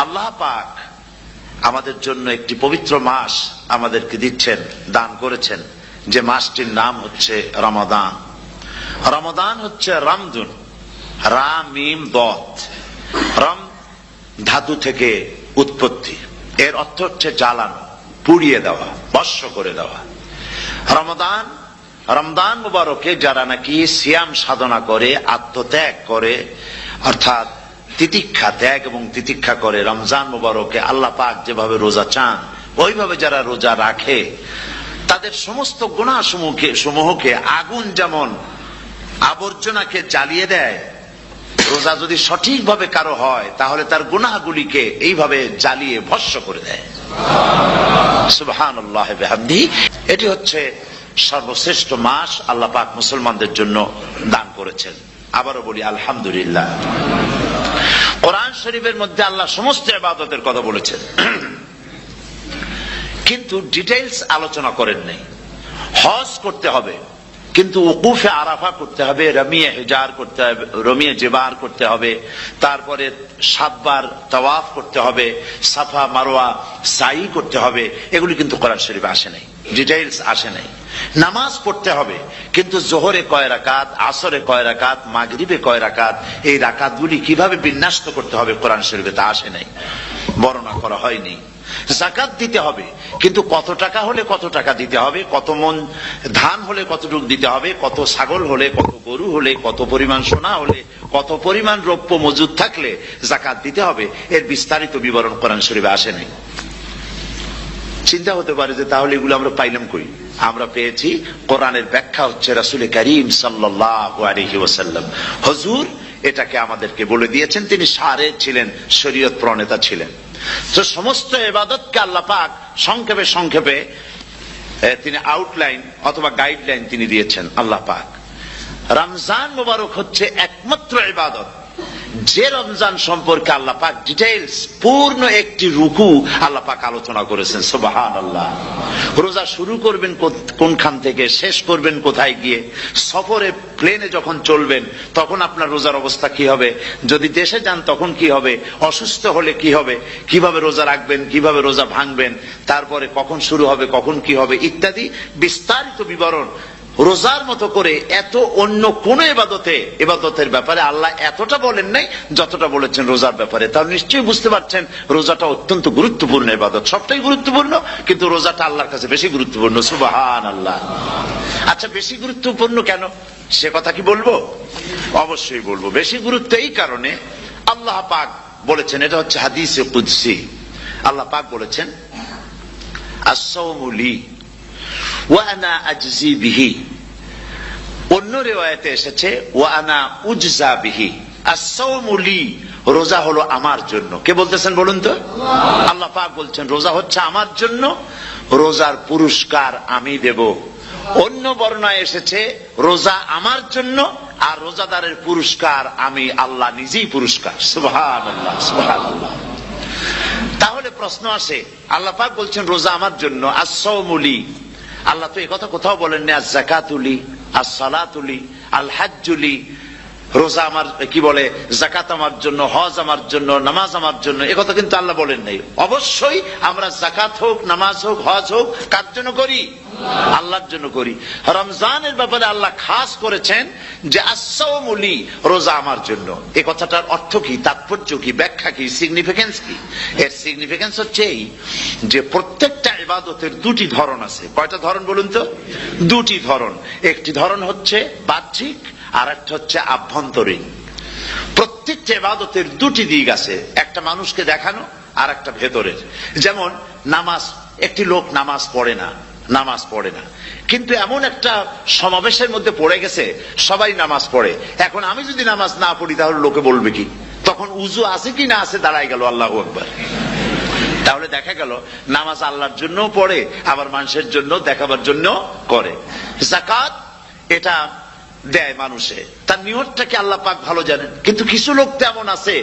আল্লাহ পাক আমাদের জন্য একটি পবিত্র মাস আমাদেরকে দিচ্ছেন, দান করেছেন, যে মাসটির নাম হচ্ছে রমাদান। রমাদান হচ্ছে রামদুন, রা মিম দত, রম ধাতু থেকে উৎপত্তি, এর অর্থ হচ্ছে জ্বালানো, পুড়িয়ে দেওয়া, ভস্ম করে দেওয়া। রমাদান, রমজান মুবারকে যারা নাকি সিয়াম সাধনা করে, আত্মত্যাগ করে, অর্থাৎ তিতিক্ষা, ত্যাগ এবং তিতিক্ষা করে, রমজান মুবারকে আল্লাহ পাক যেভাবে রোজা চান ওইভাবে যারা রোজা রাখে, তাদের সমস্ত গুনাহ সমূহকে আগুন যেমন আবর্জনাকে জ্বালিয়ে দেয়, রোজা যদি সঠিকভাবে কারো হয় তাহলে তার গুনাহগুলিকে এইভাবে জ্বালিয়ে ভস্ম করে দেয়। সুবহানাল্লাহ বিহামদিহি। এটি হচ্ছে সর্বশ্রেষ্ঠ মাস আল্লাহ পাক মুসলমানদের জন্য দান করেছেন। আবারও বলি আলহামদুলিল্লাহ। কোরআন শরীফের মধ্যে আল্লাহ সমস্ত ইবাদতের কথা বলেছেন, কিন্তু ডিটেইলস আলোচনা করেন নাই। হজ করতে হবে, কিন্তু উকুফে আরাফা করতে হবে, রমিয়ে হিজার করতে হবে, রমিয়ে জেবার করতে হবে, তারপরে 7 বার তাওয়াফ করতে হবে, সাফা মারওয়া সাই করতে হবে। এগুলি কিন্তু কোরআন শরীফে আসে নাই, ডিটেইলস আসে নাই। নামাজ পড়তে হবে, কিন্তু জোহরে কয় রাকাত, আসরে কয় রাকাত, মাগরিবে কয় রাকাত, এই রাকাতগুলি কিভাবে বিন্যস্ত করতে হবে কোরআন শরীফে তা আসে নাই, বর্ণনা করা হয়নি। যাকাত দিতে হবে, কিন্তু কত টাকা হলে কত টাকা দিতে হবে, কত মন ধান হলে কতটুকু দিতে হবে, কত ছাগল হলে, কত গরু হলে, কত পরিমাণ সোনা হলে, কত পরিমাণ দ্রব্য মজুদ থাকলে যাকাত দিতে হবে, এর বিস্তারিত বিবরণ কোরআন শরীফে আসে নাই। চিন্তা হতে পারে যে তাহলে এগুলো আমরা পাইলাম কই? আমরা পেয়েছি কোরআনের ব্যাখ্যা হচ্ছে রাসূল করিম সাল্লাল্লাহু আলাইহি ওয়াসাল্লাম, হুজুর এটাকে আমাদেরকে বলে দিয়েছেন। তিনি শারে ছিলেন, শরীয়ত প্রণেতা ছিলেন। তো সমস্ত ইবাদতকে আল্লাহ পাক সংক্ষেপে সংক্ষেপে তিনি আউটলাইন অথবা গাইডলাইন তিনি দিয়েছেন আল্লাহ পাক। রমজান মুবারক হচ্ছে একমাত্র ইবাদত যে রমজান সম্পর্কে আল্লাহ পাক ডিটেইলস পূর্ণ একটি রুকু আল্লাহ পাক আলোচনা করেছেন। সুবহানাল্লাহ। রোজা শুরু করবেন কোনখান থেকে, শেষ করবেন কোথায় গিয়ে, সফরে প্লেনে যখন চলবেন তখন আপনার রোজার অবস্থা কি হবে, যদি দেশে যান তখন কি হবে, অসুস্থ হলে কি হবে, কিভাবে রোজা রাখবেন, কিভাবে রোজা ভাঙবেন, তারপরে কখন শুরু হবে, কখন কি হবে ইত্যাদি বিস্তারিত বিবরণ। রোজার মতো করে এত অন্য কোন ইবাদতের ব্যাপারে আল্লাহ এতটা বলেন নাই যতটা বলেছেন রোজার ব্যাপারে। তাহলে নিশ্চয়ই বুঝতে পারছেন রোজাটা অত্যন্ত গুরুত্বপূর্ণ ইবাদত। সবটাই গুরুত্বপূর্ণ, কিন্তু রোজাটা আল্লাহর কাছে বেশি গুরুত্বপূর্ণ। সুবহানাল্লাহ। আচ্ছা, বেশি গুরুত্বপূর্ণ কেন সে কথা কি বলবো? অবশ্যই বলবো। বেশি গুরুত্ব এই কারণে, আল্লাহ পাক বলেছেন, এটা হচ্ছে হাদিসে কুদসি। আল্লাহ পাক বলেছেন, আস-সাওমু লি ওয়া আনা আজজি বিহি। অন্য রিওয়ায়াতে এসেছে ওয়া আনা উজজা বিহি। আস-সাওমু লি, রোজা হলো আমার জন্য। কে বলতেছেন বলুন তো? আল্লাহ পাক বলছেন রোজা হচ্ছে আমার জন্য, রোজার পুরস্কার আমি দেব। অন্য বর্ণনায় এসেছে রোজা আমার জন্য আর রোজাদারের পুরস্কার আমি আল্লাহ নিজেই পুরস্কার। সুবহানাল্লাহ, সুবহানাল্লাহ। তাহলে প্রশ্ন আসে, আল্লাহ পাক বলছেন রোজা আমার জন্য, আস-সাওমু লি। আল্লাহ তো একথা কোথাও বলেননি আজ-যাকাতুলি, আস-সালাতুলি, আল-হাজ্জুলি। রোজা আমার কি বলে, যাকাত আমার জন্য, হজ আমার জন্য, নামাজ আমার জন্য, একথা কিন্তু আল্লাহ বলেন নাই। অবশ্যই আমরা যাকাত হোক, নামাজ হোক, হজ হোক কার জন্য করি? আল্লাহর জন্য করি। রমজানের ব্যাপারে আল্লাহ খাস করেছেন যে আস-সাওমু লি, রোজা আমার জন্য। এই কথাটার অর্থ কি, তাৎপর্য কি, ব্যাখ্যা কি, সিগনিফিকেন্স কি? এর সিগনিফিকেন্স হচ্ছে এই যে প্রত্যেকটা ইবাদতের দুটি ধরন আছে। কয়টা ধরন বলুন তো? দুটি ধরন। একটি ধরন হচ্ছে বাহ্যিক, আর একটা হচ্ছে আভ্যন্তরীণ। প্রত্যেকটা ইবাদতের দুটি দিক আছে, একটা মানুষকে দেখানো আর একটা ভেতরের। যেমন নামাজ, একটি লোক নামাজ পড়ে না, কিন্তু এমন একটা সমাবেশের মধ্যে পড়ে গেছে সবাই নামাজ পড়ে। এখন আমি যদি নামাজ না পড়ি তাহলে লোকে বলবে কি? তখন উজু আছে কি না আছে দাঁড়ায় গেল, আল্লাহু আকবার। তাহলে দেখা গেল নামাজ আল্লাহর জন্য পড়ে, আবার মানুষের জন্য দেখাবার জন্য করে। যাকাত এটা দেয় মানুষে, তার নিয়তটাকে আল্লাহ পাক ভালো জানেন। কিন্তু কিছু লোক তেমন আছে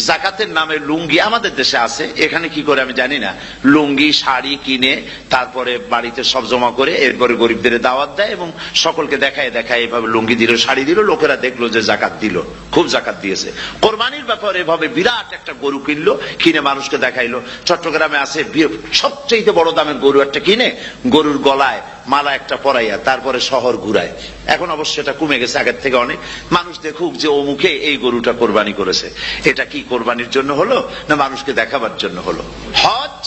যাকাতের নামে লুঙ্গি, আমাদের দেশে আছে, এখানে কি করে আমি জানি না, লুঙ্গি শাড়ি কিনে তারপরে বাড়িতে সব জমা করে এরপরে গরিবদের দাওয়াত দেয় এবং সকলকে দেখায় দেখায় এভাবে লুঙ্গি দিল শাড়ি দিল, লোকেরা দেখলো যে জাকাত দিল, খুব জাকাত দিয়েছে। কোরবানির ব্যাপারে এভাবে বিরাট একটা গরু কিনলো, কিনে মানুষকে দেখাইলো। চট্টগ্রামে আছে সবচেয়ে বড় দামের গরু একটা কিনে গরুর গলায় মালা একটা পরাইয়া তারপরে শহর ঘুরায়। এখন অবশ্য এটা কমে গেছে আগের থেকে অনেক। মানুষ দেখুক যে ও মুখে এই গরুটা কোরবানি করেছে। এটা কি কোরবানির জন্য হলো না মানুষকে দেখাবার জন্য হলো? হজ,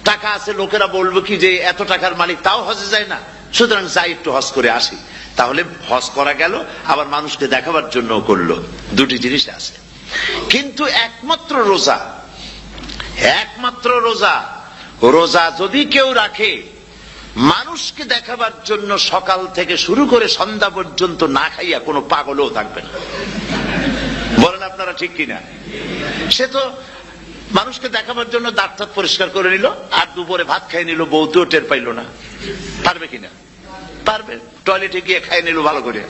টাকা আছে, লোকেরা বলবো কি যে এত টাকার মালিক তাও হজে যায় না, সুতরাং যাই একটু হজ করে আসি। তাহলে হজ করা গেল, আবার মানুষকে দেখাবার জন্য করলো। দুটি জিনিস আছে। কিন্তু একমাত্র রোজা, একমাত্র রোজা, রোজা যদি কেউ রাখে মানুষকে দেখাবার জন্য সকাল থেকে শুরু করে সন্ধ্যা পর্যন্ত না খাইয়া কোনো পাগলও থাকবে না। বলেন আপনারা ঠিক কিনা? সে তো মানুষকে দেখাবার জন্য দাঁত টাত পরিষ্কার করে নিল আর দুপুরে ভাত খাই নিল, বউতেও টের পাইল না। পারবে কিনা? পারবে। টয়লেটে গিয়ে খাই নিল ভালো করে,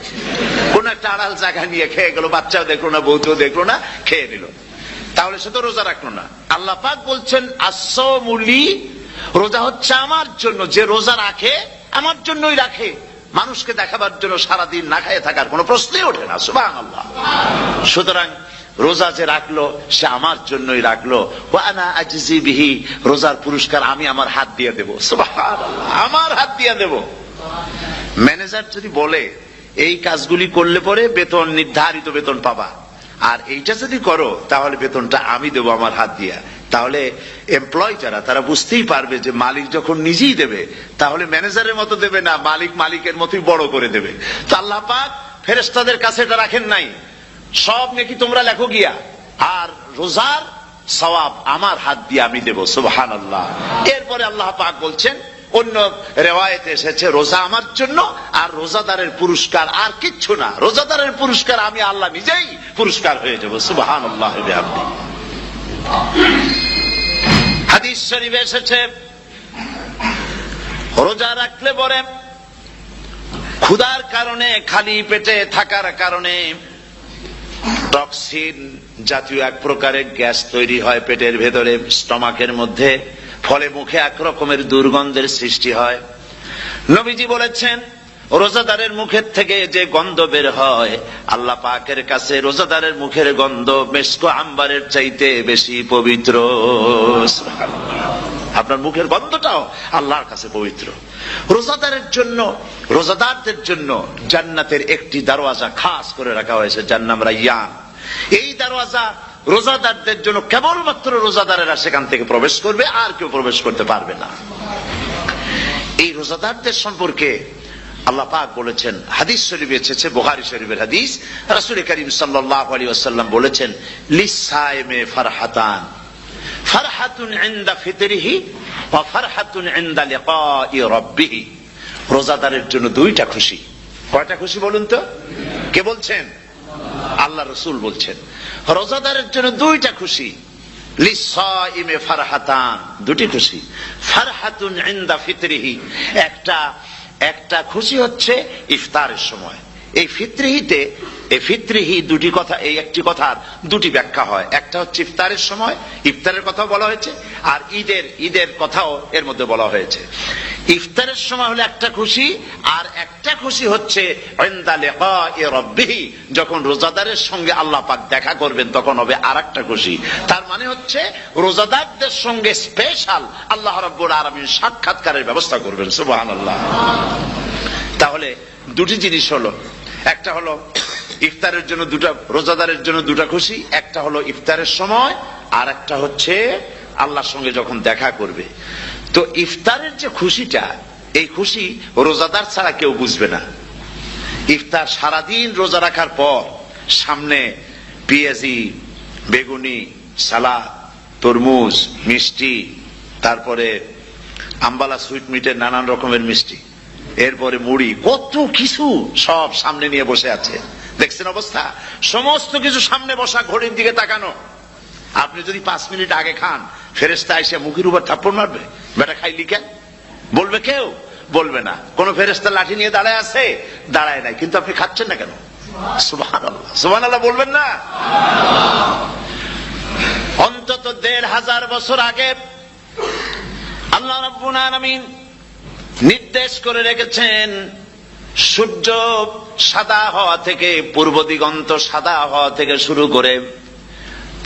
কোন একটা আড়াল জায়গা নিয়ে খেয়ে গেল, বাচ্চাও দেখলো না, বউতেও দেখলো না, খেয়ে নিল। তাহলে সে তো রোজা রাখলো না। আল্লাহ পাক বলছেন আসসামুলি, রোজা হচ্ছে আমার জন্য। যে রোজা রাখে আমার জন্যই রাখে, মানুষকে দেখাবার জন্য সারাদিন না খাইয়ে থাকার কোনো প্রশ্নই ওঠে না। সুবহানাল্লাহ। সুতরাং রোজা যে রাখলো সে আমার জন্যই রাখলো। ওয়া আনা আজজি বিহি, রোজার পুরস্কার আমি আমার হাত দিয়ে দেব। সুবহানাল্লাহ, আমার হাত দিয়ে দেব। ম্যানেজার যদি বলে এই কাজগুলি করলে পরে বেতন, নির্ধারিত বেতন পাবা, আর এইটা যদি করো তাহলে বেতনটা আমি দেবো আমার হাত দিয়া, তাহলে এমপ্লয় যারা তারা বুঝতেই পারবে যে মালিক যখন নিজেই দেবে তাহলে ম্যানেজারের মতো দেবে না, মালিক মালিকের মতোই বড় করে দেবে। তো আল্লাহ পাক ফেরেশতাদের কাছে এটা রাখেন নাই, সব নাকি তোমরা লেখো গিয়া, আর রোজার সওয়াব আমার হাত দিয়ে আমি দেব। সুবহানাল্লাহ। এরপরে আল্লাহ পাক বলছেন, অন্য রেওয়ায়েতে এসেছে রোজা আমার জন্য, আর রোজাদারের পুরস্কার আর কিচ্ছু না, রোজাদারের পুরস্কার আমি আল্লাহ নিজেই পুরস্কার হয়ে যাব। সুবহানাল্লাহ। হাদিস শরীফে এসেছে রোজা রাখলে পরে ক্ষুধার কারণে, খালি পেটে থাকার কারণে টক্সিন জাতীয় এক প্রকারের গ্যাস তৈরি হয় পেটের ভেতরে, স্টমাকের মধ্যে, ফলে মুখে এক রকমের দুর্গন্ধের সৃষ্টি হয়। নবীজি বলেছেন রোজাদারের মুখের থেকে যে গন্ধ বের হয় আল্লাহ পাকের কাছে রোজাদারের মুখের গন্ধ মেশক আম্বারের চাইতে বেশি পবিত্র। আপনার মুখের গন্ধটাও আল্লাহর কাছে পবিত্র। রোজাদারের জন্য, রোজাদারদের জন্য জান্নাতের একটি দরওয়াজা খাস করে রাখা হয়েছে, যার নাম রায়্যান। এই দরওয়াজা রোজাদারদের জন্য, কেবলমাত্র রোজাদারেরা সেখান থেকে প্রবেশ করবে, আর কেউ প্রবেশ করতে পারবে না। এই রোজাদারদের সম্পর্কে আল্লাহ পাক বলেছেন, হাদিস শরীফে এসেছে, বুখারী শরীফের হাদিস, রাসূল করিম সাল্লাল্লাহু আলাইহি ওয়াসাল্লাম বলেছেন লিসাইমে ফারহাতান, ফারহাতুন ইনদা ফিতরিহি ওয়া ফারহাতুন ইনদা লিকাই রাব্বিহি। রোজাদারের জন্য দুইটা খুশি। কয়টা খুশি বলুন তো? কে বলছেন? আল্লাহ রাসূল বলছেন রোজাদারের জন্য দুইটা খুশি। লিসাইমে ফারহাতান, দুটি খুশি। ফারহাতুন ইনদা ফিতরিহি, একটা খুশি হচ্ছে ইফতারের সময়। এই ফিতরিহিতে, এই ফিতরিহি দুটি কথা, এই একটি কথার দুটি ব্যাখ্যা হয়। একটা হচ্ছে ইফতারের সময়, ইফতারের কথাও বলা হয়েছে, আর ঈদের কথাও এর মধ্যে বলা হয়েছে। ইফতারের সময় হলো একটা খুশি, আর একটা খুশি হচ্ছে ইনদা লিকাই রাব্বিহি, যখন রোজাদারের সঙ্গে আল্লাহ পাক দেখা করবেন তখন হবে আরেকটা খুশি। তার মানে হচ্ছে রোজাদারদের সঙ্গে স্পেশাল আল্লাহ রাব্বুল আলামিন সাক্ষাৎকারের ব্যবস্থা করবেন। সুবহানাল্লাহ। তাহলে দুটি জিনিস হলো, একটা হলো ইফতারের জন্য দুটা, রোজাদারের জন্য দুটা খুশি, একটা হলো ইফতারের সময়, আর একটা হচ্ছে আল্লাহর সঙ্গে যখন দেখা করবে। তো ইফতারের যে খুশিটা, এই খুশি রোজাদার ছাড়া কেউ বুঝবে না। ইফতার সারাদিন রোজা রাখার পর সামনে পেঁয়াজি, বেগুনি, সালাদ, তরমুজ, মিষ্টি, তারপরে আম্বালা সুইটমিটের নানান রকমের মিষ্টি, এরপরে মুড়ি, কত কিছু সব সামনে নিয়ে বসে আছে। দেখছেন অবস্থা? সমস্ত কিছু সামনে বসা, ঘড়ির দিকে তাকানো। আপনি যদি 5 মিনিট আগে খান, ফেরেশতা এসে মুখের উপর থাপ্পড় মারবে, বেটা খাইলি কেন? বলবে কেউ? বলবে না। কোন ফেরেশতা লাঠি নিয়ে দাঁড়ায় আছে? দাঁড়ায় নাই। কিন্তু আপনি খাচ্ছেন না কেন? সুবহানাল্লাহ, সুবহানাল্লাহ বলবেন না? অন্তত ১৫০০ বছর আগে আল্লাহ রাব্বুল আলামিন নির্দেশ করে রেখেছেন, সূর্য সাদা হওয়া থেকে, পূর্ব দিগন্ত সাদা হওয়া থেকে শুরু করে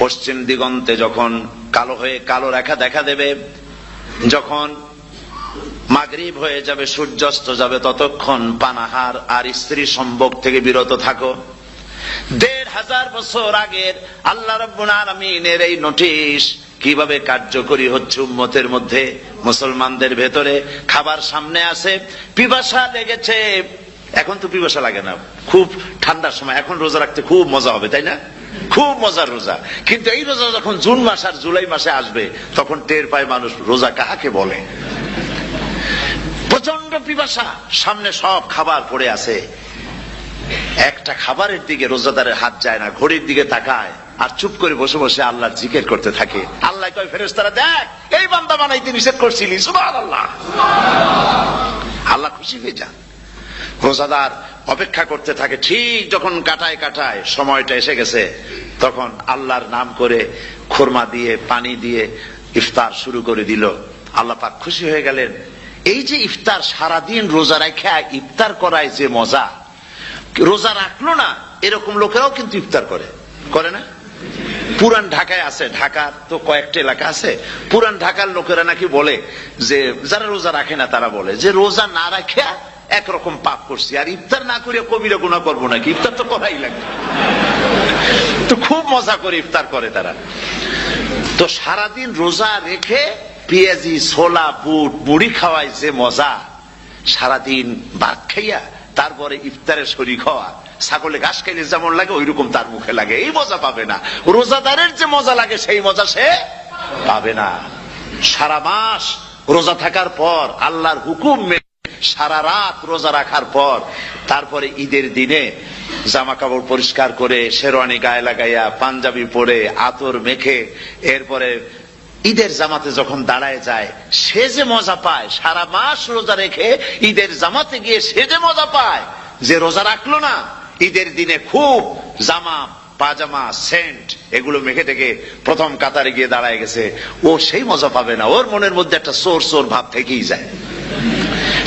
পশ্চিম দিগন্তে যখন কালো হয়ে কালো রেখা দেখা দেবে, যখন মাগরিব হয়ে যাবে, সূর্যাস্ত যাবে, ততক্ষণ পানাহার আর স্ত্রী সম্ভোগ থেকে বিরত থাকো। ১৫০০ বছর আগের আল্লাহ রাব্বুল আলামিনের এই নোটিশ কিভাবে কার্যকরী হচ্ছে উম্মতের মধ্যে, মুসলমানদের ভেতরে। খাবার সামনে আছে, পিপাসা লেগেছে, এখন তো পিপাসা লাগে না, খুব ঠান্ডার সময়, এখন রোজা রাখতে খুব মজা হবে, তাই না? খুব মজার রোজা। কিন্তু এই রোজা যখন জুন মাস আর জুলাই মাসে আসবে, তখন টের পায় মানুষ রোজা কাহাকে বলে। প্রচন্ড পিপাসা, সামনে সব খাবার পড়ে আছে, একটা খাবারের দিকে রোজাদারের হাত যায় না, ঘড়ির দিকে তাকায় আর চুপ করে বসে বসে আল্লাহর জিকির করতে থাকে। আল্লাহ কয়, ফেরেশতারা দেখ, এই বান্দা বানাইতে নিষেধ করছিলি, সুবহানাল্লাহ। আল্লাহ খুশি হয়ে যান। রোজাদার অপেক্ষা করতে থাকে, ঠিক যখন কাটায় কাটায় সময়টা এসে গেছে, তখন আল্লাহর নাম করে খুরমা দিয়ে পানি দিয়ে ইফতার শুরু করে দিল। আল্লাহ পাক খুশি হয়ে গেলেন। এই যে ইফতার, সারাদিন রোজা রাখা ইফতার করায় যে মজা, রোজা রাখলো না এরকম লোকেরাও কিন্তু ইফতার করে, করে না? পুরান ঢাকায় আছে, ঢাকার তো কয়েকটা এলাকা আছে, পুরান ঢাকার লোকেরা নাকি বলে যে, যারা রোজা রাখে না তারা বলে যে রোজা না রাখা একরকম পাপ করছি, আর ইফতার না করে কবিরা গুনাহ করবো নাকি, ইফতার তো করাই লাগে। তো খুব মজা করে ইফতার করে তারা। তো সারাদিন রোজা রেখে পেঁয়াজি, ছোলা, বুট, মুড়ি খাওয়ায় যে মজা, সারাদিন ভাত খাইয়া তারপরে ইফতারে শরীক হওয়া, ছাগলে ঘাস খাইলে যেমন লাগে ওই রকম তার মুখে লাগে, এই মজা পাবে না। রোজাদারের যে মজা লাগে সেই মজা সে পাবে না। সারা মাস রোজা থাকার পর, আল্লাহর হুকুম মেনে সারা রাত রোজা রাখার পর, তারপরে ঈদের দিনে জামা কাপড় পরিষ্কার করে, শেরওয়ানি গায়ে লাগাইয়া, পাঞ্জাবি পরে, আতর মেখে, এরপরে ঈদের জামাতে যখন দাঁড়ায় যায়, সে যে মজা পায়, সারা মাস রোজা রেখে ঈদের জামাতে গিয়ে সে যে মজা পায়, যে রোজা রাখলো না, ঈদের দিনে খুব জামা, পাজামা, সেন্ট এগুলো মেখে টেকে প্রথম কাতারে গিয়ে দাঁড়ায় গেছে, ও সেই মজা পাবে না। ওর মনের মধ্যে একটা চোর চোর ভাব থেকেই যায়।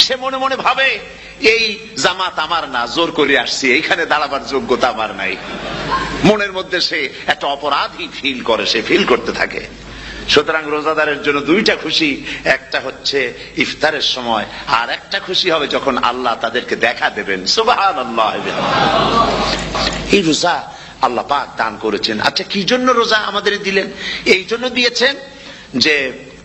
সে মনে মনে ভাবে, এই জামাত আমার না, জোর করে আসছি, এইখানে দাঁড়াবার যোগ্যতা আমার নাই। মনের মধ্যে সে একটা অপরাধী ফিল করে, সে ফিল করতে থাকে। সুতরাং রোজাদারের জন্য দুইটা খুশি, একটা হচ্ছে ইফতারের সময়, আর একটা খুশি হবে যখন আল্লাহ তাদেরকে দেখা দেবেন। সুবহানাল্লাহ। এই রোজা আল্লাহ পাক দান করেছেন। আচ্ছা, কি জন্য রোজা আমাদের দিলেন? এই জন্য দিয়েছেন যে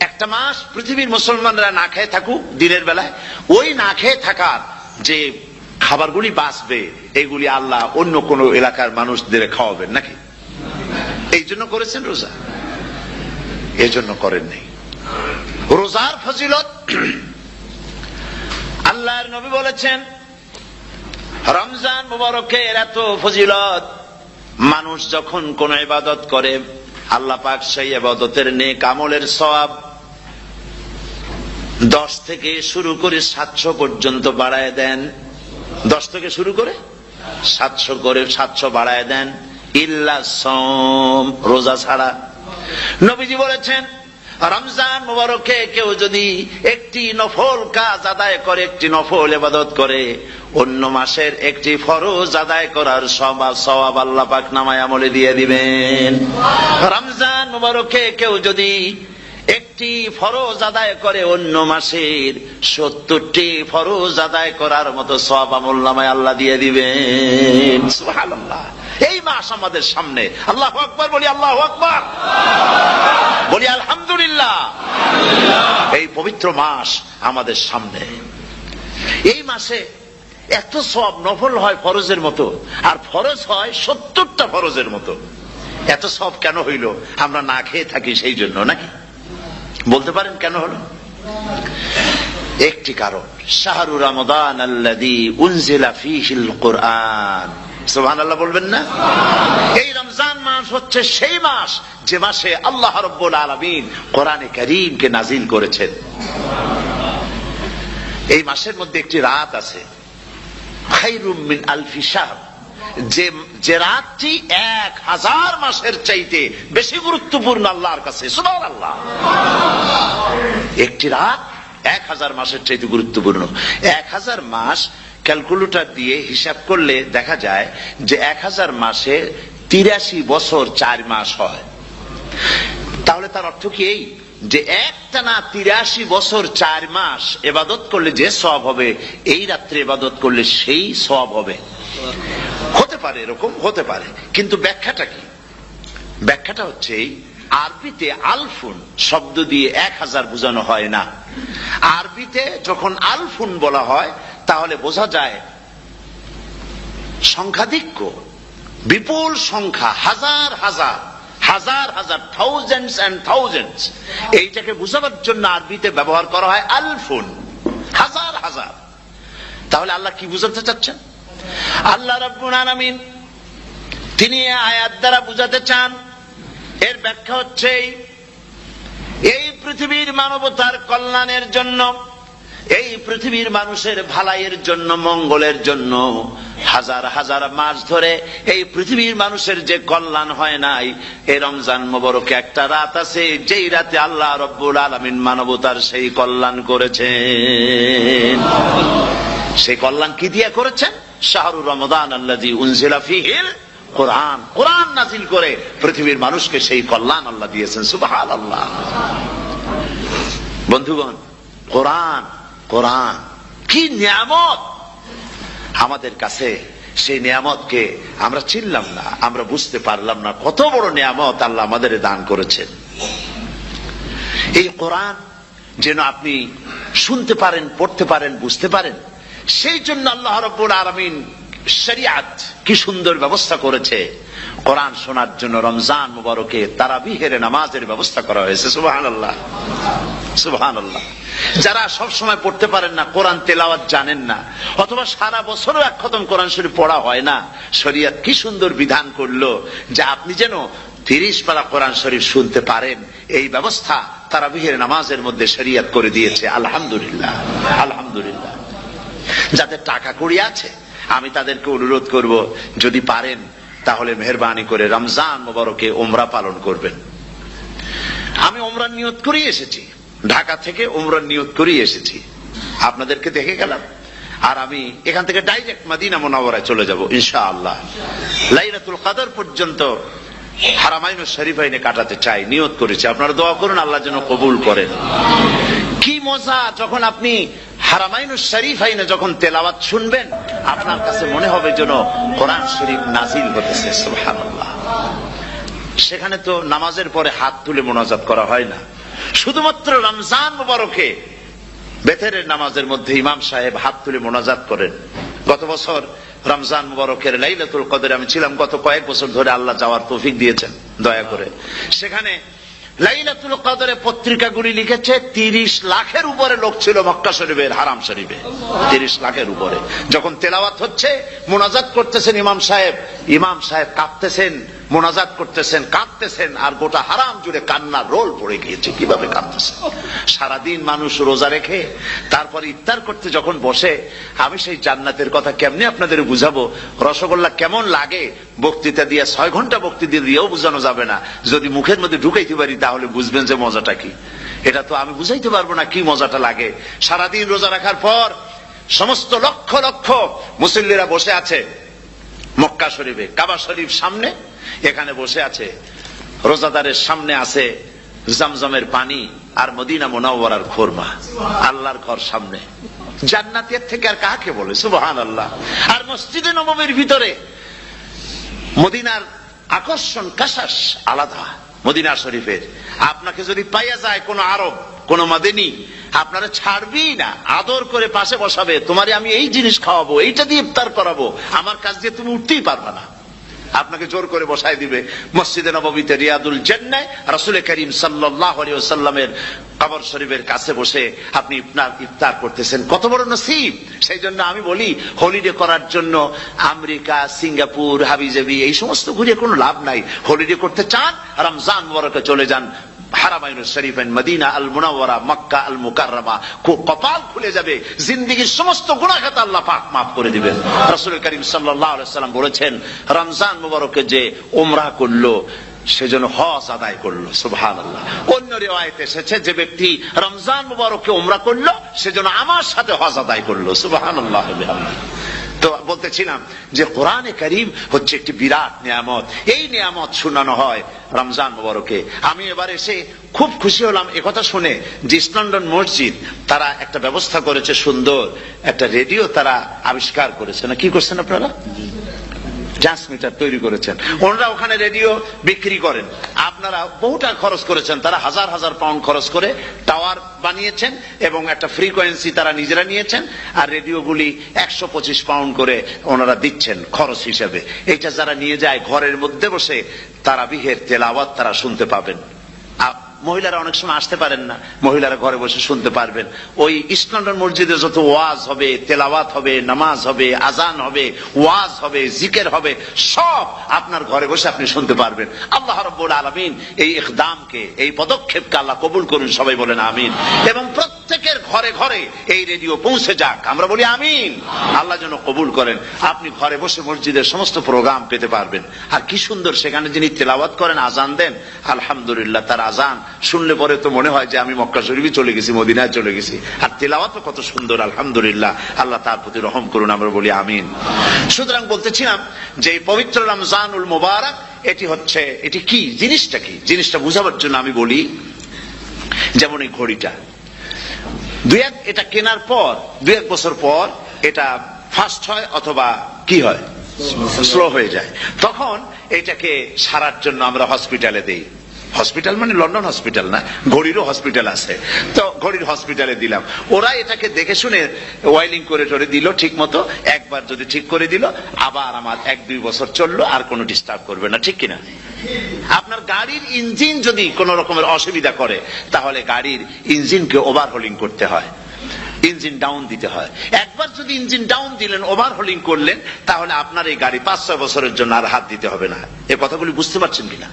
একটা মাস পৃথিবীর মুসলমানরা না খেয়ে থাকুক দিনের বেলায়, ওই না খেয়ে থাকার যে খাবারগুলি বাঁচবে, এগুলি আল্লাহ অন্য কোন এলাকার মানুষদের খাওয়াবেন নাকি? এই জন্য করেছেন রোজা, এই জন্য করেন নাই। রোজার ফজিলত আল্লাহর নবী বলেছেন, রমজান মুবারকের এত ফজিলত, মানুষ যখন কোন ইবাদত করে, আল্লাহ পাক সেই ইবাদতের নেক আমলের সওয়াব 10 থেকে শুরু করে 700 পর্যন্ত বাড়ায় দেন। 10 থেকে শুরু করে 700 করে 700 বাড়ায় দেন, ইল্লা সাওম, রোজা ছাড়া। নবীজি বলেছেন, রমজান মুবারকে কেউ যদি একটি নফল কাজ আদায় করে, একটি নফল ইবাদত করে, অন্য মাসের একটি ফরজ আদায় করার সওয়াব আল্লাহ পাক নামায়ে আমলে দিয়ে দিবেন। রমজান মুবারকে কেউ যদি একটি ফরজ আদায় করে, অন্য মাসের 70টি ফরজ আদায় করার মতো সওয়াব আমলনামায় আল্লাহ দিয়ে দিবেন। সুবহানাল্লাহ। এই মাস আমাদের সামনে, আল্লাহু আকবার বলি, আল্লাহু আকবার বলি, আলহামদুলিল্লাহ। এই পবিত্র মাস আমাদের সামনে। এই মাসে এত সওয়াব, নফল হয় ফরজের মতো, আর ফরজ হয় 70টা ফরজের মতো। এত সওয়াব কেন হইল? আমরা না খেয়ে থাকি সেই জন্য নাকি? বলতে পারেন কেন হলো? একটি কারণ, শাহরু রমাদান আল্লাযী উনজিলা ফীহিল কুরআন। সুবহানাল্লাহ বলবেন না? এই রমজান মাস হচ্ছে সেই মাস যে মাসে আল্লাহ রাব্বুল আলামিন কোরআনে কারীমকে নাযিল করেছেন। এই মাসের মধ্যে একটি রাত আছে, খায়রুম মিন আলফি শাহর, যে রাতটি 1000 মাসের চাইতে বেশি গুরুত্বপূর্ণ আল্লাহর কাছে। সুবহানাল্লাহ। একটি রাত 1000 মাসের চাইতে গুরুত্বপূর্ণ। 1000 মাস ক্যালকুলেটর দিয়ে হিসাব করলে দেখা যায় যে 1000 মাসে 83 বছর 4 মাস হয়। তাহলে তার অর্থ কি এই যে একটানা 83 বছর 4 মাস ইবাদত করলে যে সওয়াব হবে, এই রাত্রে ইবাদত করলে সেই সওয়াব হবে? হতে পারে, এরকম হতে পারে, কিন্তু ব্যাখ্যাটা কি? ব্যাখ্যাটা হচ্ছে আরবিতে আলফুন শব্দ দিয়ে 1000 বোঝানো হয় না। আরবিতে যখন আলফুন বলা হয় তাহলে বোঝা যায় সংখ্যাধিক্য, বিপুল সংখ্যা, হাজার হাজার হাজার হাজার, থাউজেন্ডস এন্ড থাউজেন্ডস। এইটাকে বোঝাবার জন্য আরবিতে ব্যবহার করা হয় আলফুন, হাজার হাজার। তাহলে আল্লাহ কি বুঝাতে চাচ্ছেন? আল্লাহ রাব্বুল আলামিন তিনি আয়াত দ্বারা বুঝাতে চান, এর ব্যাখ্যা হচ্ছে এই পৃথিবীর মানবতার কল্যাণের জন্য, এই পৃথিবীর মানুষের ভালাইয়ের জন্য, মঙ্গলের জন্য হাজার হাজার মাস ধরে এই পৃথিবীর মানুষের যে কল্যাণ হয় নাই, এই রমজান মোবারকে একটা রাত আছে যেই রাতে আল্লাহ রাব্বুল আলামিন মানবতার সেই কল্যাণ করেছেন। সেই কল্যাণ কি দিয়ে করেছেন? শাহরুর রমাদান আল্লাযী উনজিলা ফীহিল কোরআন, কোরআন নাযিল করে পৃথিবীর মানুষকে সেই কল্যাণ আল্লাহ দিয়েছেন। সুবহানাল্লাহ। বন্ধুগণ, কোরআন, কোরআন কি নিয়ামত আমাদের কাছে! সেই নিয়ামতকে আমরা চিনলাম না, আমরা বুঝতে পারলাম না কত বড় নিয়ামত আল্লাহ আমাদের দান করেছেন। এই কোরআন যেন আপনি শুনতে পারেন, পড়তে পারেন, বুঝতে পারেন, সেই জন্য আল্লাহ রাব্বুল আলামিন শরিয়াত কি সুন্দর ব্যবস্থা করেছে। কোরআন শোনার জন্য রমজান মুবারকে তারাবিহের নামাজের ব্যবস্থা করা হয়েছে। সুবহানাল্লাহ, সুবহানাল্লাহ। যারা সব সময় পড়তে পারেন না, কোরআন তেলাওয়াত জানেন না, অথবা সারা বছরও এক খতম কোরআন শরীফ পড়া হয় না, শরিয়ত কি সুন্দর বিধান করলো যে আপনি যেন 30 পারা কোরআন শরীফ শুনতে পারেন। এই ব্যবস্থা তারাবিহের নামাজের মধ্যে শরিয়ত করে দিয়েছে। আলহামদুলিল্লাহ, আলহামদুলিল্লাহ। যাদের টাকা কড়ি আছে আমি তাদেরকে অনুরোধ করব, যদি পারেন তাহলে মেহেরবানি করে রমজান মুবারকে উমরা পালন করবেন। আমি উমরার নিয়ত করে এসেছি, ঢাকা থেকে উমরার নিয়ত করে এসেছি, আপনাদেরকে দেখে গেলাম। আর আমি এখান থেকে ডাইরেক্ট মদিনা মুনাওয়ারায় চলে যাব ইনশাআল্লাহ। লাইলাতুল কদর পর্যন্ত হারামাইনুশ শরীফাইনে কাটাতে চাই, নিয়ত করেছি। আপনারা দোয়া করুন আল্লাহ যেন কবুল করেন। কি মজা যখন আপনি হারামাইনুশ শরীফাইনে যখন তেলাওয়াত শুনবেন, আপনার কাছে মনে হবে যেন কোরআন শরীফ নাজিল হতেছে। সুবহানাল্লাহ। সেখানে তো নামাজের পরে হাত তুলে মোনাজাত করা হয় না, শুধুমাত্র রমজান মুবারকে বেতেরের নামাজের মধ্যে ইমাম সাহেব হাত তুলে মোনাজাত করেন। গত বছর রমজান মুবারকের লাইলাতুল কদরে আমি ছিলাম, গত কয়েক বছর ধরে আল্লাহ যাওয়ার তৌফিক দিয়েছেন দয়া করে। সেখানে লাইলাতুল কদরে পত্রিকাগুলি লিখেছে 30 লাখের উপরে লোক ছিল মক্কা শরীফের হারাম শরীফে, 30 লাখের উপরে। যখন তেলাওয়াত হচ্ছে, মোনাজাত করতেছেন ইমাম সাহেব কাঁদতেছেন, মোনাজাত করতেছেন, কাঁদতেছেন, আর গোটা হারাম জুড়ে কান্নার রোল পড়ে গিয়েছে। কিভাবে কাঁদতেছেন! সারাদিন মানুষ রোজা রেখে তারপর ইফতার করতে যখন বসে, আমি সেই জান্নাতের কথা কেমনে আপনাদের বুঝাবো? রসগোল্লা কেমন লাগে বক্তৃতা দিয়ে 6 ঘন্টা বক্তৃতা দিয়েও বোঝানো যাবে না। যদি মুখের মধ্যে ঢুকাইতে পারি তাহলে বুঝবেন যে মজাটা কি। এটা তো আমি বুঝাইতে পারবো না কি মজাটা লাগে। সারাদিন রোজা রাখার পর সমস্ত লক্ষ লক্ষ মুসল্লিরা বসে আছে মক্কা শরীফে, কাবা শরীফ সামনে, এখানে বসে আছে। রোজাদারের সামনে আছে জমজমের পানি আর মদিনা মুনাওয়ারার খুরমা। আল্লাহর ঘর সামনে, জান্নাতের থেকে আর কাকে বলে! সুবহানাল্লাহ। আর মসজিদে নববীর ভিতরে মদিনার আকর্ষণ কাশাস আলাদা। মদিনা শরীফের আপনাকে যদি পাইয়া যায় কোন আরব, কোন মাদানী, আপনারা ছাড়বি না, আদর করে পাশে বসাবে, তোমারে আমি এই জিনিস খাওয়াবো, এইটা দিয়ে ইফতার করাবো, আমার কাছ দিয়ে তুমি উঠতেই পারবে না, আপনাকে জোর করে বসাই দিবে। মসজিদে নববীতে রিয়াদুল জান্নাহ রাসূল করিম সাল্লাল্লাহু আলাইহি ওয়াসাল্লামের কবর শরীফের কাছে বসে আপনি ইফতার করতেছেন, কত বড় নসিব! সেই জন্য আমি বলি, হলিডে করার জন্য আমেরিকা, সিঙ্গাপুর, হাবিজাবি এই সমস্ত ঘুরে কোনো লাভ নাই। হলিডে করতে চান, রমজান মুবারকে চলে যান হারামাইন শরীফাইন, মদিনা আল মুনাওয়ারা, মক্কা আল মুকাররমা, কপাল খুলে যাবে, জিন্দেগীর সমস্ত গুনাহ খাতা আল্লাহ পাক মাফ করে দিবেন। রাসূল করিম সাল্লাল্লাহু আলাইহি ওয়াসাল্লাম বলেছেন, রমজান মুবারকে যে উমরা করলো সেজন্য হজ আদায় করলো। সুবহানাল্লাহ। অন্য রিওয়ায়াতে এসেছে, যে ব্যক্তি রমজান মুবারকে উমরা করলো সেজন্য আমার সাথে হজ আদায় করলো। সুবহানাল্লাহ। তো বলতেছিলাম যে কোরআনে কারীম হচ্ছে একটি বিরাট নিয়ামত। এই নিয়ামত শোনানো হয় রমজান মুবারকে। আমি এবার এসে খুব খুশি হলাম একথা শুনে যে ইস্ট লন্ডন মসজিদ তারা একটা ব্যবস্থা করেছে, সুন্দর একটা রেডিও তারা আবিষ্কার করেছে। না কি করছেন আপনারা? ট্রান্সমিটার তৈরি করেছেন। ওনারা ওখানে রেডিও বিক্রি করেন। আপনারা বহুটা খরচ করেছেন, তারা হাজার হাজার পাউন্ড খরচ করে টাওয়ার বানিয়েছেন এবং একটা ফ্রিকোয়েন্সি তারা নিজেরা নিয়েছেন, আর রেডিওগুলি 125 পাউন্ড করে ওনারা দিচ্ছেন খরচ হিসেবে। এটা যারা নিয়ে যায় ঘরের মধ্যে বসে তারাবিহের তেলাওয়াত তারা শুনতে পাবেন। মহিলারা অনেক সময় আসতে পারেন না, মহিলারা ঘরে বসে শুনতে পারবেন। ওই ইস্ট লন্ডন মসজিদে যত ওয়াজ হবে, তেলাওয়াত হবে, নামাজ হবে, আজান হবে, ওয়াজ হবে, জিকির হবে, সব আপনার ঘরে বসে আপনি শুনতে পারবেন। আল্লাহ রাব্বুল আলামিন এই ইকদামকে, এই পদক্ষেপকে আল্লাহ কবুল করুন, সবাই বলেন আমিন। এবং প্রত্যেকের ঘরে ঘরে এই রেডিও পৌঁছে যাক, আমরা বলি আমিন। আল্লাহ যেন কবুল করেন। আপনি ঘরে বসে মসজিদের সমস্ত প্রোগ্রাম পেতে পারবেন। আর কি সুন্দর, সেখানে যিনি তেলাওয়াত করেন, আজান দেন, আলহামদুলিল্লাহ, তার আজান শুনলে পরে তো মনে হয় যে আমি মক্কা শরীফে চলে গেছি, মদিনায় চলে গেছি। আর তেলাওয়াত কত সুন্দর, আলহামদুলিল্লাহ। আল্লাহ তার প্রতি রহম করুন, আমরা বলি আমিন। সুতরাং বলতেছিলাম যে এই পবিত্র রমজানুল মুবারক, এটি কি জিনিসটা, কি জিনিসটা বুঝাবার জন্য আমি বলি, যেমন এই ঘড়িটা এটা কেনার পর 2-1 বছর পর এটা ফাস্ট হয় অথবা কি হয়, স্লো হয়ে যায়। তখন এটাকে সারার জন্য আমরা হসপিটালে দেই। হসপিটাল মানে লন্ডন হসপিটাল না, ঘড়িরও হসপিটাল আছে। তো ঘড়ির হসপিটালে দিলাম, ওরা এটাকে দেখে শুনে ওয়াইলিং করে টরে দিল ঠিক মতো। একবার যদি ঠিক করে দিল, আবার আমার 1-2 বছর চললো, আর কোনো ডিস্টার্ব করবে না, ঠিক কিনা? আপনার গাড়ির ইঞ্জিন যদি কোন রকমের অসুবিধা করে, তাহলে গাড়ির ইঞ্জিনকে ওভারহোলিং করতে হয়, ইঞ্জিন ডাউন দিতে হয়। একবার যদি ইঞ্জিন ডাউন দিলেন, ওভারহোলিং করলেন, তাহলে আপনার এই গাড়ি 5-6 বছরের জন্য আর হাত দিতে হবে না। এ কথাগুলি বুঝতে পারছেন কিনা?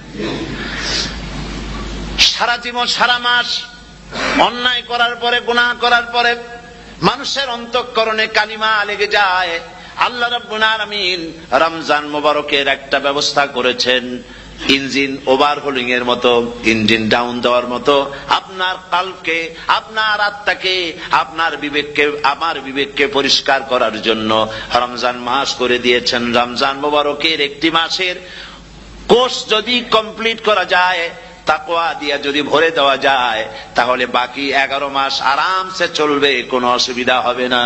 সারা জীবন, সারা মাস অন্যায় করার পরে, গুনাহ করার পরে মানুষের অন্তঃকরণে কালিমা লেগে যায়। আল্লাহ রাব্বুল আলামিন রমজান মুবারকের একটা ব্যবস্থা করেছেন, ইঞ্জিন ওভারহোলিং এর মতো, ইঞ্জিন ডাউন দেওয়ার মতো। আপনার কালকে, আপনার আত্মাকে, আপনার বিবেককে, আমার বিবেককে পরিষ্কার করার জন্য রমজান মাস করে দিয়েছেন। রমজান মুবারকের একটি মাসের কোর্স যদি কমপ্লিট করা যায়, তাকওয়া দিয়া যদি ভরে দেওয়া যায়, তাহলে বাকি 11 মাস আরামসে চলবে, কোনো অসুবিধা হবে না।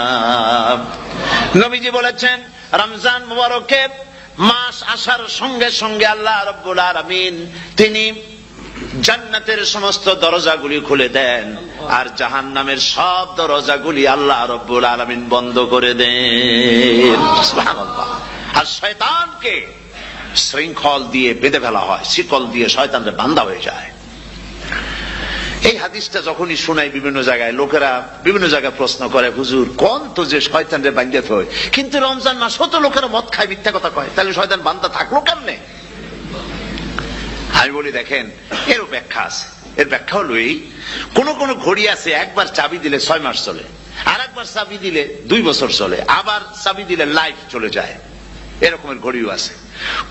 নবীজি বলেছেন, রমজান মুবারকে মাস আসার সঙ্গে সঙ্গে আল্লাহ রাব্বুল আলামিন তিনি জান্নাতের সমস্ত দরজাগুলি খুলে দেন, আর জাহান্নামের সব দরজাগুলি আল্লাহ রাব্বুল আলামিন বন্ধ করে দেন। সুবহানাল্লাহ। আর শয়তানকে শৃঙ্খল দিয়ে বেঁধে ফেলা হয়, শিকল দিয়ে শয়তানরা বান্ধা হয়ে যায়। এই হাদিসটা যখনই শোনাই বিভিন্ন জায়গায়, লোকেরা বিভিন্ন জায়গায় প্রশ্ন করে, হুজুর কোন তো যে শয়তানরে বান্ধা হয়, কিন্তু রমজান মাস হতো লোকেরা মদ খায়, মিথ্যা কথা কয়, তাহলে শয়তান বান্ধা থাকলো কেমনে? আমি বলি, দেখেন, এরও ব্যাখ্যা আছে। এর ব্যাখ্যা হলো এই, কোন কোন ঘড়ি আছে একবার চাবি দিলে 6 মাস চলে, আর একবার চাবি দিলে 2 বছর চলে, আবার চাবি দিলে লাইফ চলে যায়। এরকমের ঘড়িও আছে।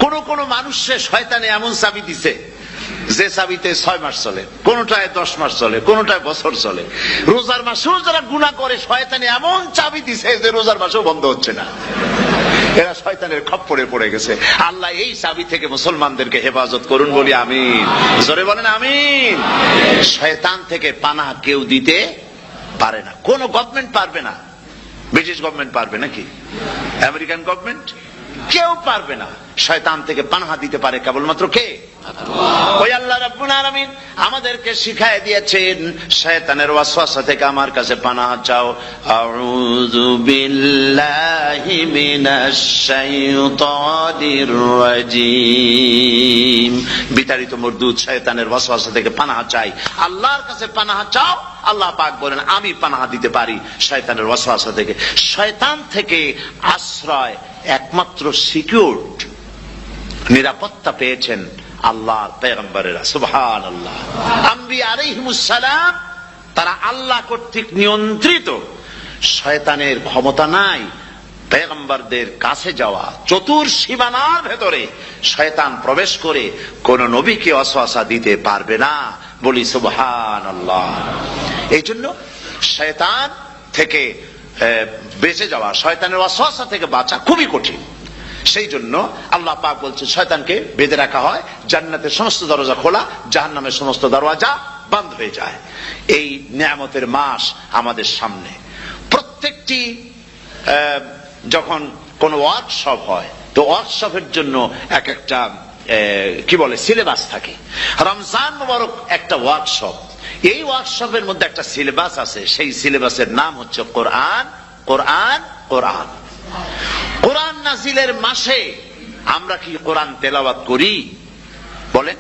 কোন কোন মানুষের শয়তানে এমন চাবি দিছে যে চাবিতে 6 মাস চলে, কোনটায় 10 মাস চলে, কোনটায় বছর চলে। রোজার মাসেও যারা গুনাহ করে, শয়তানে এমন চাবি দিছে যে রোজার মাসেও বন্ধ হচ্ছে না। এরা শয়তানের খপ্পরে পড়ে গেছে। আল্লাহ এই চাবি থেকে মুসলমানদেরকে হেফাজত করুন, বলি আমিন। জোরে বলেন আমিন। শয়তান থেকে পানাহ কেউ দিতে পারে না, কোন গভর্নমেন্ট পারবে না। ব্রিটিশ গভর্নমেন্ট পারবে নাকি? American government? কেউ পারবে না। শয়তান থেকে পানাহ দিতে পারে কেবলমাত্র কে? ওই আল্লাহ রাব্বুল আলামিন আমাদেরকে শিখায় দিয়েছেন, শয়তানের ওয়াসওয়াসা থেকে আমার কাছে পানাহ চাও। আউযু বিল্লাহি মিনাশ শাইতানির রাজিম। বিতাড়িত মরদুদ শয়তানের ওয়াসওয়াসা থেকে পানাহ চাই, আল্লাহর কাছে পানাহ চাও। আল্লাহ পাক বলেন, আমি পানাহ দিতে পারি শয়তানের ওয়াসওয়াসা থেকে। শয়তান থেকে আশ্রয় একমাত্র সিকিউরড, নিরাপত্তা পেয়েছেন আল্লাহর পয়গম্বরেরা। সুবহানাল্লাহ। আম্বিয়া আলাইহিমুস সালাম তারা আল্লাহ কর্তৃক নিয়ন্ত্রিত। শয়তানের ক্ষমতা নাই পয়গম্বরদের কাছে যাওয়া। চতুর সীমানার ভেতরে শয়তান প্রবেশ করে কোন নবীকে ওয়াসওয়াসা দিতে পারবে না। বলি সুবহানাল্লাহ। এই জন্য শয়তান থেকে বেঁচে যাওয়া, শয়তানের ওয়াসওয়াসা থেকে বাঁচা খুবই কঠিন। সেই জন্য আল্লাহ পাক বলছেন শয়তানকে বেঁধে রাখা হয়, জান্নাতের সমস্ত দরজা খোলা, জাহান্নামের সমস্ত দরজা বন্ধ হয়ে যায়। এই নিয়ামতের মাস আমাদের সামনে। প্রত্যেকটি যখন কোন ওয়ার্কশপ হয়, তো ওয়ার্কশপের জন্য এক একটা কি বলে সিলেবাস থাকে। রমজান মুবারক একটা ওয়ার্কশপ। এই ওয়ার্কশপের মধ্যে একটা সিলেবাস আছে, সেই সিলেবাসের নাম হচ্ছে কোরআন। কোরআন কোরআন কোরআন নাজিলের মাসে আমরা কি কোরআন তেলাওয়াত করি? বলেন।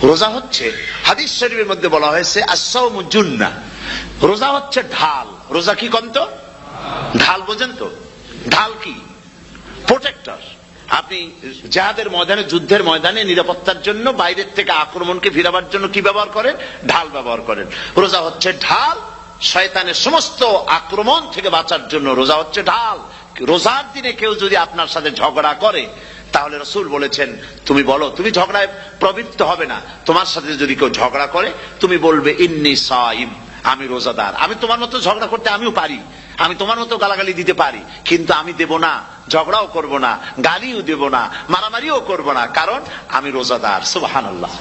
রোজা হচ্ছে, হাদিস শরীফের মধ্যে বলা হয়েছে আস-সাওমু জুন্নাহ, রোজা হচ্ছে ঢাল। রোজা কি কন্ত? ঢাল। বোঝেন তো ঢাল কি? প্রোটেক্টর। আপনি জিহাদের ময়দানে, যুদ্ধের ময়দানে নিরাপত্তার জন্য, বাইরের থেকে আক্রমণকে ফিরাবার জন্য কি ব্যবহার করেন? ঢাল ব্যবহার করেন। রোজা হচ্ছে ঢাল। শয়তানের সমস্ত আক্রমণ থেকে বাঁচার জন্য রোজা হচ্ছে ঢাল। রোজার দিনে কেউ যদি আপনার সাথে ঝগড়া করে, তাহলে রাসূল বলেছেন তুমি বলো, তুমি ঝগড়ায় প্রবৃত্ত হবে না। তোমার সাথে যদি কেউ ঝগড়া করে, তুমি বলবে ইন্নী সাইম, আমি রোজাদার। আমি তোমার মতো ঝগড়া করতে আমিও পারি, আমি তোমার মতো গালাগালি দিতে পারি, কিন্তু আমি দেব না, ঝগড়াও করব না, গালিও দেব না, মারামারিও করব না, কারণ আমি রোজাদার। সুবহানাল্লাহ।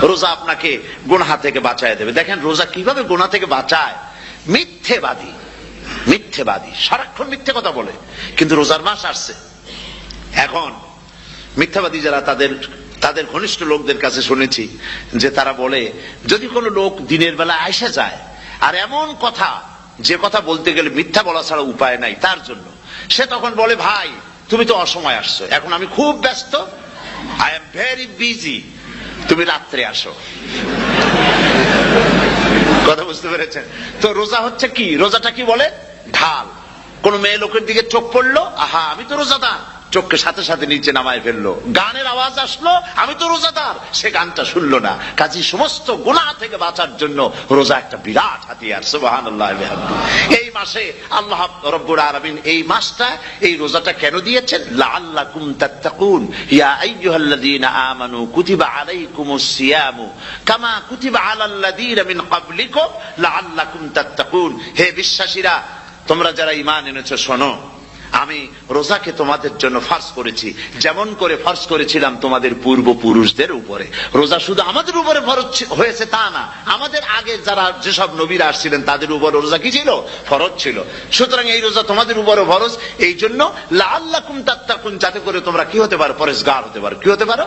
রোজা আপনাকে গুনাহ থেকে বাঁচায় দেবে। দেখেন রোজা কিভাবে গুনাহ থেকে বাঁচায়। মিথ্যেবাদী, মিথ্যেবাদী সারাক্ষণ মিথ্যে কথা বলে, কিন্তু রোজার মাস আসছে। এখন মিথ্যাবাদী যারা, তাদের ঘনিষ্ঠ লোকদের কাছে শুনেছি যে তারা বলে, যদি কোনো লোক দিনের বেলা আইসা যায় আর এমন কথা, যে কথা বলতে গেলে মিথ্যা বলা ছাড়া উপায় নাই তার জন্য, সে তখন বলে ভাই তুমি তো অসময় আসছো, এখন আমি খুব ব্যস্ত, আই এম ভেরি বিজি, তুমি রাত্রে আসো। কথা বুঝতে পেরেছেন তো? রোজা হচ্ছে কি? রোজাটা কি বলে? ঢাল। কোন মেয়ে লোকের দিকে চোখ পড়লো, আহা আমি তো রোজাদার, চোখকে সাথে সাথে নিচে নামায় ফেললো। গানের আওয়াজ আসলো, আমি তো রোজাদার, সে গানটা শুনলো না। কাজী সমস্ত গুনাহ থেকে বাঁচার জন্য রোজা একটা বিরাট হাতিয়ার। সুবহানাল্লাহ। এই মাসে আল্লাহ রাব্বুল আলামিন এই মাসটা, এই রোজাটা কেন দিয়েছেন? লাআল্লাকুম তাত্তাকুন, ইয়া আইয়ুহাল্লাযীনা আমানু কুতিবা আলাইকুমুস সিয়ামু কামা কুতিবা আলাল্লাযীনা মিন ক্বাবলিকুম লাআল্লাকুম তাত্তাকুন। হে বিশ্বাসীরা, তোমরা যারা ঈমান এনেছো, শোনো, আমি রোজাকে তোমাদের জন্য ফরজ করেছি, যেমন করে ফরজ করেছিলাম তোমাদের পূর্বপুরুষদের উপরে। রোজা শুধু আমাদের উপরে ফরজ হয়েছে তা না, আমাদের আগে যারা যেসব নবীরা আসছিলেন তাদের উপর রোজা কি ছিল? ফরজ ছিল। সুতরাং এই রোজা তোমাদের উপরে ফরজ, এই জন্য লাআল্লাকুম তাত্তাকুন, যাতে করে তোমরা কি হতে পারো? পরেজগার হতে পারো। কি হতে পারো?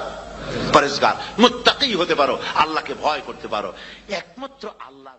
পরেজগার, মুত্তাকি হতে পারো, আল্লাহকে ভয় করতে পারো। একমাত্র আল্লাহ